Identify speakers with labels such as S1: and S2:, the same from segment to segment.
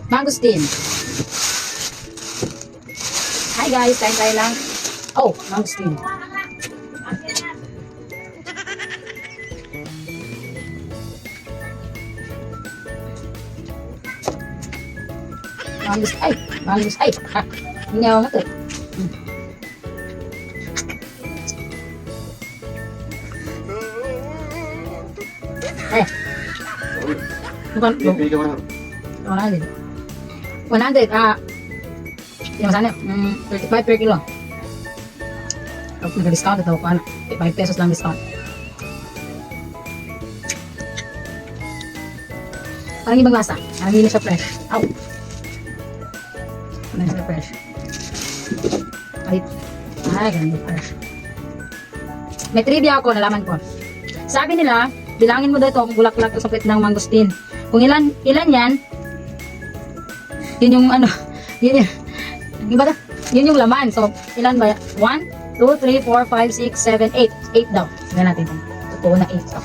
S1: Mangosteen. Hi guys, kain tayo lang. Oh, mangosteen. Mangus, ay, ha, hindi ako mato. Ay, bukan, 100. 100, yung sana, 35 per kilo. Tapos nag-discount ito, 5 pesos lang discount. Parang ibang lasa, parang hindi na siya fresh. Ow! Hindi siya fresh. Ay, ganun fresh. May trivia ako, nalaman ko. Sabi nila, bilangin mo daw ito kung bulaklak sa puwet ng mangosteen. Kung ilan yan, yun yung ano, yun yung laman. So, ilan ba? 1, 2, 3, 4, 5, 6, 7, 8. 8 daw. Tignan natin ito. Totoo na 8. So,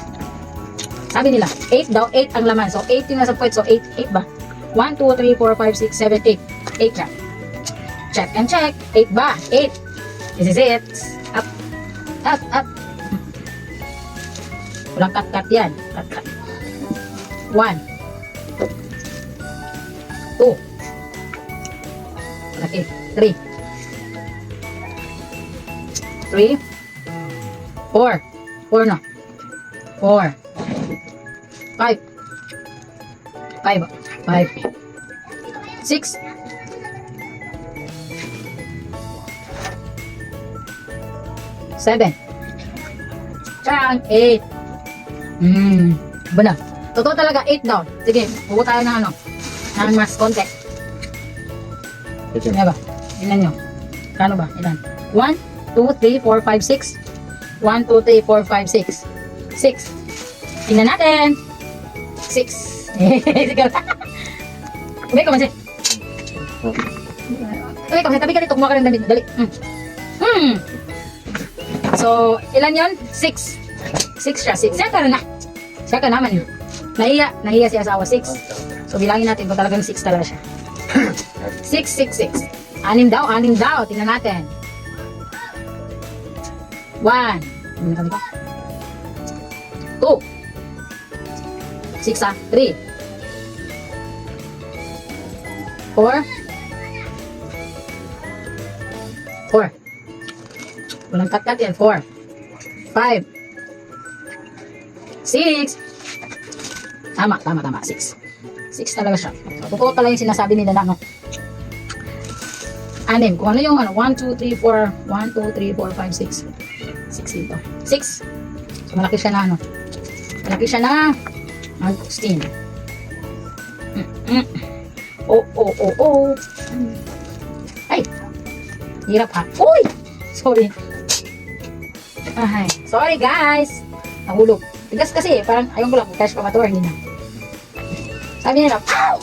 S1: sabi nila, 8 daw, 8 ang laman. So, 8 yung nasa puwet. So, 8 ba? 1, 2, 3, 4, 5, 6, 7, 8. 8 siya. Check and check. 8 ba? 8. This is it. Up. Up, up. Walang cut-cut yan. Cut-cut. 1. 2. Okay. 3. 3. 4. 4 na. 4. 5. 5. 5. 6. 7. Tsaka 8. Ba na? Totoo talaga, 8 daw. Sige, huwag tayo ng ano, ng mas konti. Ano ba? Tingnan nyo. Kano ba? Ilan? 1, 2, 3, 4, 5, 6. 1, 2, 3, 4, 5, 6. 6. Tingnan natin. 6. Sige. Uwi ka man siya. Uwi ka man siya. Tabi ka dito. Kumuha ka ng damit. Dali. So, ilan yun? 6. 6 siya. 6. Siya ka na. Siya ka naman yun. Nahiya si asawa. 6. So, bilangin natin kung talagang 6 talaga siya. 6, 6, 6. 6 daw. Tingnan natin. 1. 2. 6 3. 4. 4. Walang cut-cut yan. 4. 5. 6. Tama. 6. 6 talaga siya. So, totoo pala yung sinasabi nila na ano. 6. Kung ano yung ano, 1, 2, 3, 4. 1, 2, 3, 4, 5, 6. 6 dito. 6. So, malaki siya na ano. Malaki siya na mangosteen. Oh. Ay! Hirap ha. Uy! Sorry. Ay. Sorry guys. Nahulog. Tigas kasi parang ayaw ko lang. Cash pa mato. Hindi na. Sabi nila, ow!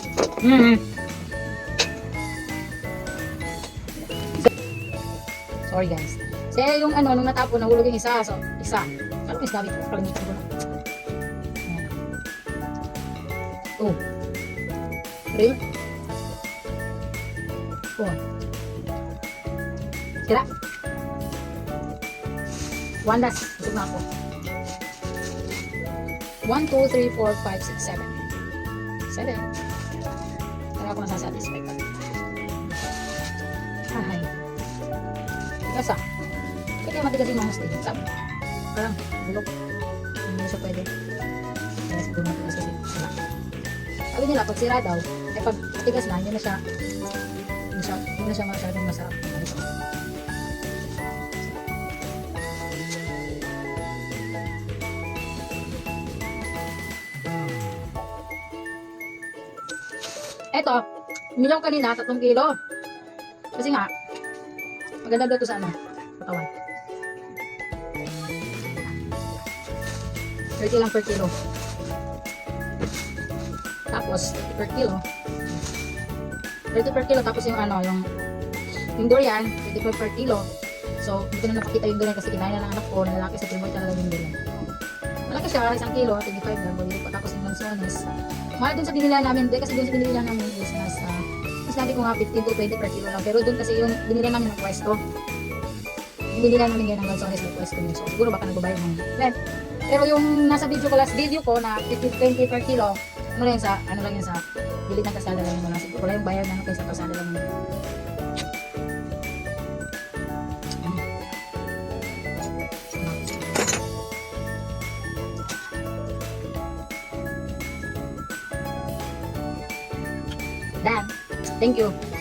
S1: Sorry guys. Kasi yung ano, nung natapon, nahulog yung isa. So, isa. Ano yung sabi ko? Kalimitan ko na. 2. 3. 4. Sira. 1 das. Busog na ako. 1, 2, 3, 4, 5, 6, 7. 7. Kaya ako nasasatisfy pa. Ahay. Tigas ah. Kaya matigas yung mangosteen. Sabi. Parang bulok. Hindi siya pwede. Kaya siguro matigas kasi sila. Sabi nila, pag sira daw, ay pag matigas na, hindi na siya masyadong masarap. Eto, nilaw kanina, 3 kilo. Kasi nga, maganda daw ito sa ano, katawan. 30 lang per kilo. Tapos, 30 per kilo. 30 per kilo, tapos yung ano, yung durian, 25 per kilo. So, hindi ko na napakita yung durian kasi kinain na ng anak ko, na lalaki sa Pinoy talaga yung durian. Malaki siya, 1 kilo, 25 lang, bumili ko. Tapos yung lansones. Mahal dun sa binila namin, kasi dun sa binila namin is nasa sinabi ko nga 15 to 20 per kilo lang. Pero doon kasi yung binili namin ng pwesto. Hindi nila namin yan ng Lanzones na pwesto nyo. So, siguro baka nagbabayad ng rent. Pero yung nasa video ko, last video ko na 15-20 per kilo, ano lang yun sa, ano lang yun sa, gilid ng kasada lang yung mga siguro. Wala yung bayad na ano kayo sa kasada lang yun. Dan, thank you.